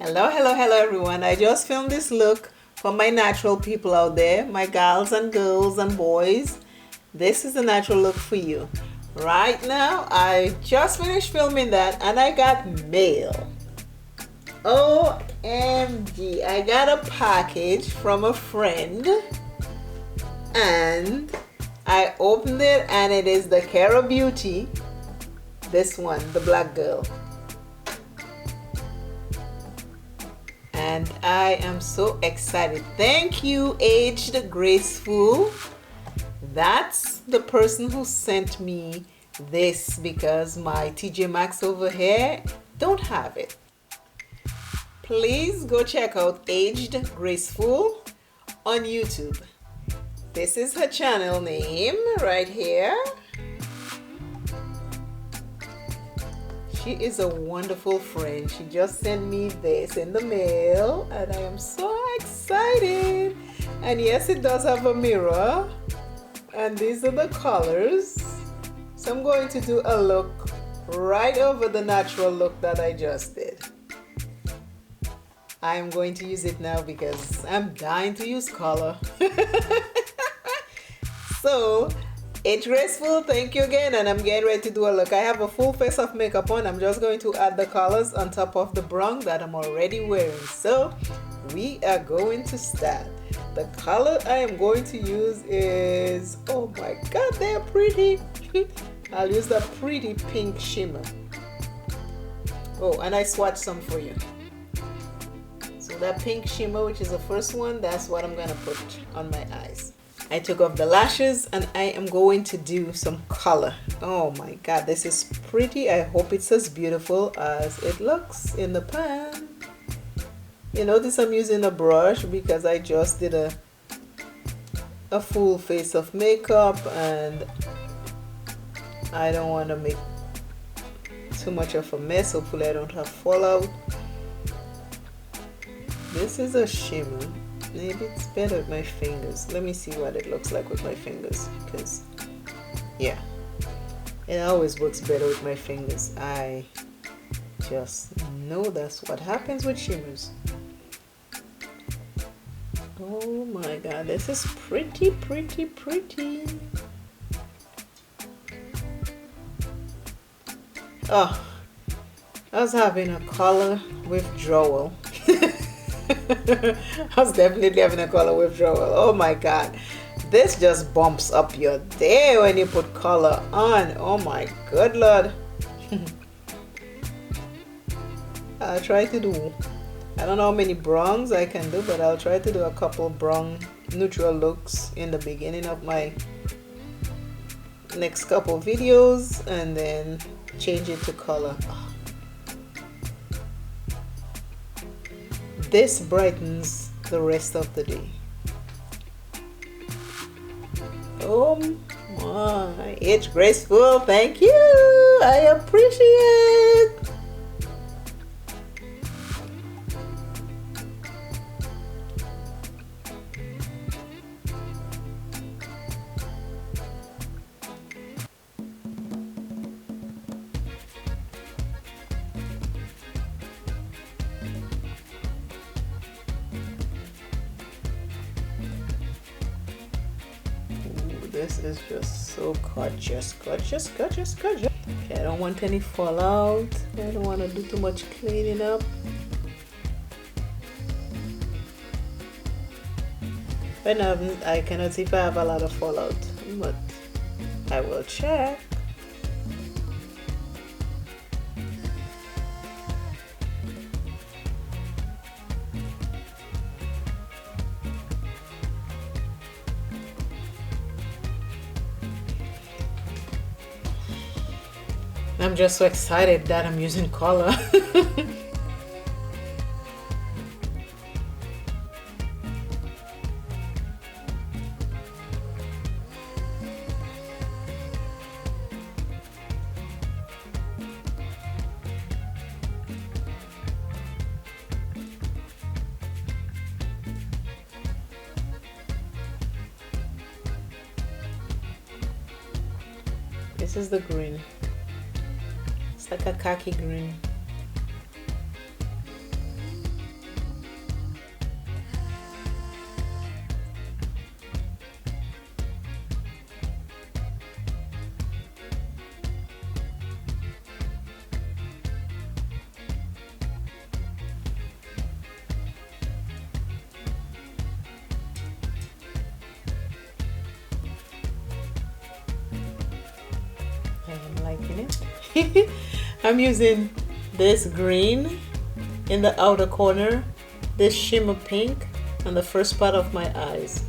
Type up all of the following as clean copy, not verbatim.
Hello everyone. I just filmed this look for my natural people out there, my gals and girls and boys. This is the natural look for you. Right now, I just finished filming that and I got mail. OMG, I got a package from a friend and I opened it and it is the Cara Beauty. This one, the black girl. And I am so excited. Thank you, Aged Graceful. That's the person who sent me this because my TJ Maxx over here don't have it. Please go check out Aged Graceful on YouTube. This is her channel name right here. She is a wonderful friend. She just sent me this in the mail and I am so excited. And yes, it does have a mirror. And these are the colors. So I'm going to do a look right over the natural look that I just did. I'm going to use it now because I'm dying to use color. So, it's graceful, thank you again, and I'm getting ready to do a look. I have a full face of makeup on. I'm just going to add the colors on top of the brown that I'm already wearing. So, we are going to start. The color I am going to use is, oh my god, they're pretty. I'll use the pretty pink shimmer. Oh, and I swatched some for you. So that pink shimmer, which is the first one, that's what I'm gonna put on my eyes. I took off the lashes and I am going to do some color. Oh my god, this is pretty. I hope it's as beautiful as it looks in the pan. You notice I'm using a brush because I just did a full face of makeup and I don't want to make too much of a mess. Hopefully I don't have fallout. This is a shimmer. Maybe it's better with my fingers. Let me see what it looks like with my fingers because yeah, it always works better with my fingers. I just know that's what happens with shimmers. Oh my god, this is pretty. Oh, I was having a color withdrawal. I was definitely having a color withdrawal. Oh my god, this just bumps up your day when you put color on. Oh my good lord. I'll try to do, I don't know how many browns I can do, but I'll try to do a couple brown neutral looks in the beginning of my next couple videos and then change it to color. This brightens the rest of the day. Oh my, it's graceful. Thank you. I appreciate. This is just so gorgeous. Okay, I don't want any fallout. I don't want to do too much cleaning up. Right now, I cannot see if I have a lot of fallout, but I will check. I'm just so excited that I'm using color. This is the green. It's like a khaki green. I'm using this green in the outer corner, this shimmer pink on the first part of my eyes.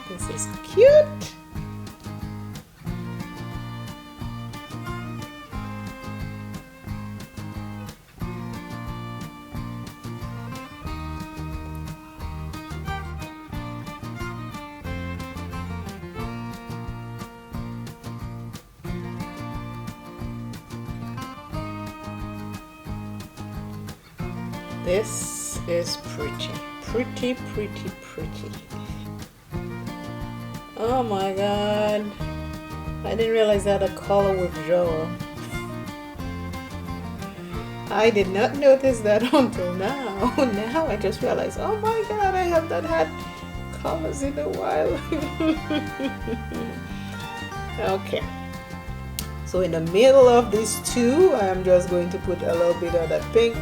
This is cute. This is pretty. Oh my god. I didn't realize I had a color withdrawal. I did not notice that until now. Now I just realized, oh my god, I have not had colors in a while. Okay. So in the middle of these two, I'm just going to put a little bit of that pink.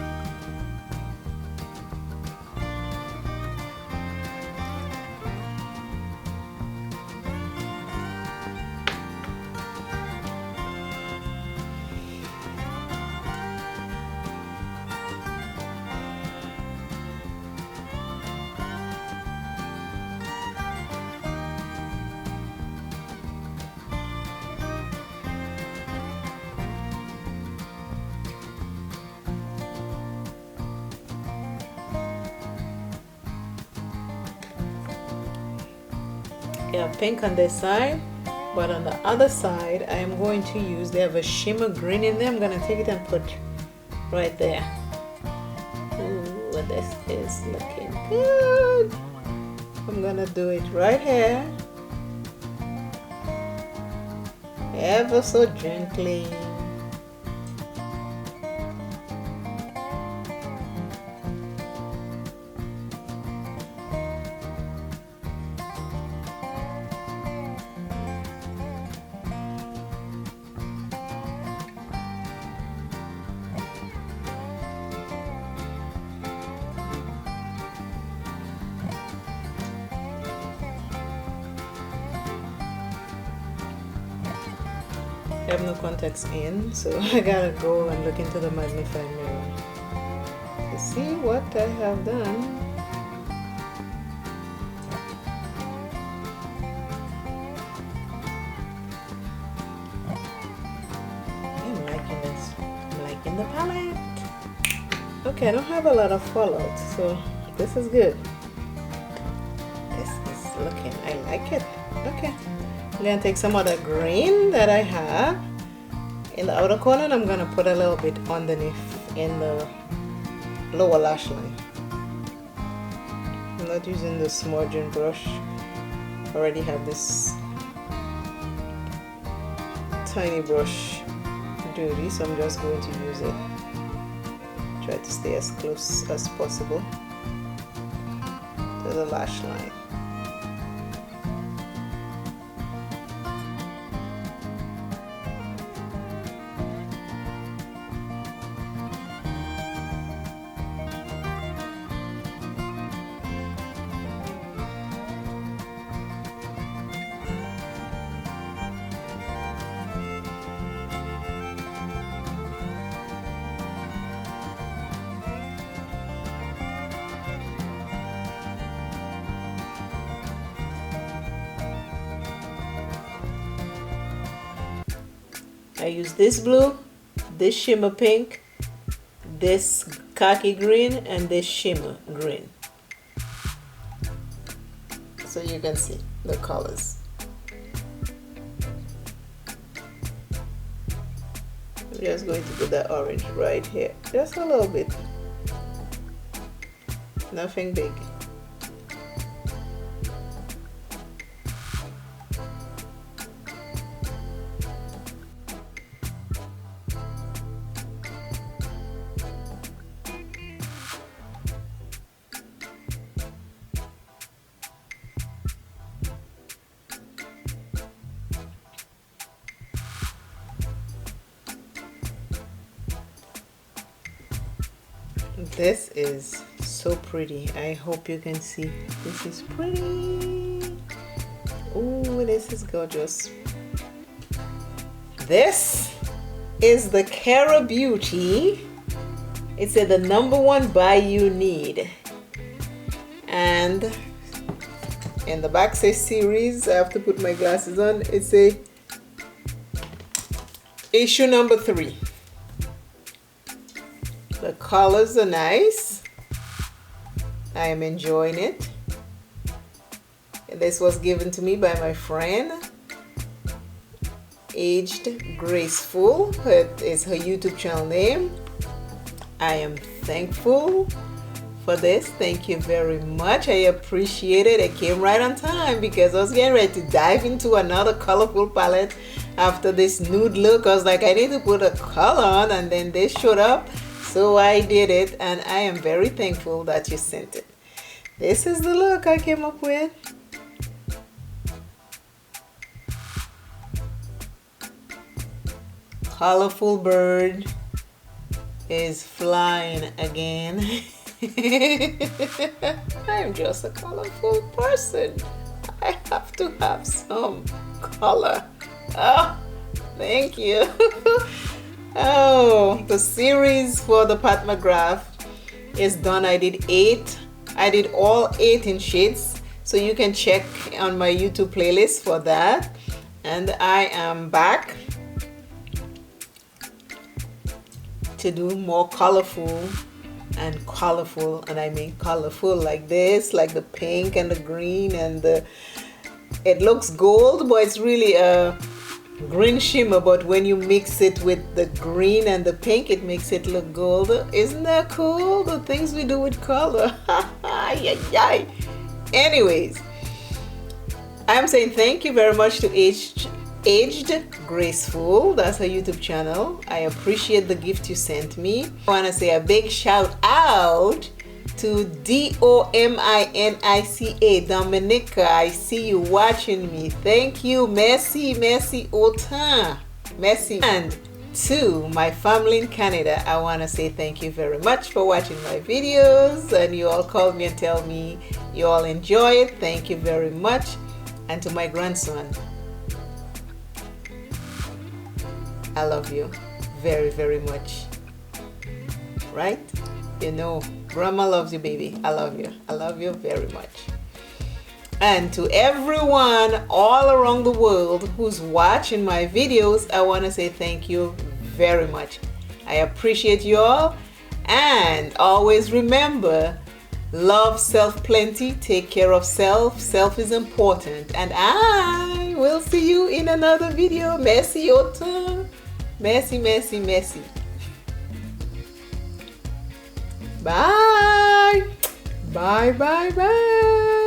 Yeah, pink on this side, but on the other side I am going to use, they have a shimmer green in there. I'm gonna take it and put right there. Ooh, this is looking good. I'm gonna do it right here, ever so gently. I have no contacts in, so I gotta go and look into the magnifying mirror to see what I have done. I'm liking this. I'm liking the palette. Okay, I don't have a lot of fallout, so this is good. This is looking, I like it. Okay. I'm going to take some of the green that I have in the outer corner and I'm going to put a little bit underneath in the lower lash line. I'm not using the smudging brush. I already have this tiny brush duty, so I'm just going to use it. Try to stay as close as possible to the lash line. I use this blue, this shimmer pink, this khaki green, and this shimmer green. So you can see the colors. I'm just going to put that orange right here, just a little bit. Nothing big. This is so pretty. I hope you can see. This is pretty. Oh, this is gorgeous. This is the Cara Beauty. It said the #1 buy you need. And in the back says series. I have to put my glasses on. It's a issue #3. The colors are nice. I am enjoying it. This was given to me by my friend, Aged Graceful. It is her YouTube channel name. I am thankful for this. Thank you very much. I appreciate it. It came right on time because I was getting ready to dive into another colorful palette after this nude look. I was like, I need to put a color on, and then this showed up. So I did it, and I am very thankful that you sent it. This is the look I came up with. Colorful bird is flying again. I'm just a colorful person. I have to have some color. Oh, thank you. Oh, the series for the Pat McGrath is done. I did 8. I did all 8 in shades, so you can check on my YouTube playlist for that. And I am back to do more colorful, and I mean colorful, like this, like the pink and the green, and it looks gold, but it's really a green shimmer, but when you mix it with the green and the pink, it makes it look gold. Isn't that cool? The things we do with color. Anyways, I'm saying thank you very much to Aged Graceful. That's her YouTube channel. I appreciate the gift you sent me. I want to say a big shout out to Dominica, Dominica. I see you watching me. Thank you. Merci, merci autant. Merci. And to my family in Canada, I want to say thank you very much for watching my videos, and you all call me and tell me you all enjoy it. Thank you very much. And to my grandson, I love you very, very much. Right? You know, Grandma loves you, baby. I love you. I love you very much. And to everyone all around the world who's watching my videos, I want to say thank you very much. I appreciate you all. And always remember, love self plenty. Take care of self. Self is important. And I will see you in another video. Merci autant. Merci, merci, merci. Bye. Bye, bye, bye.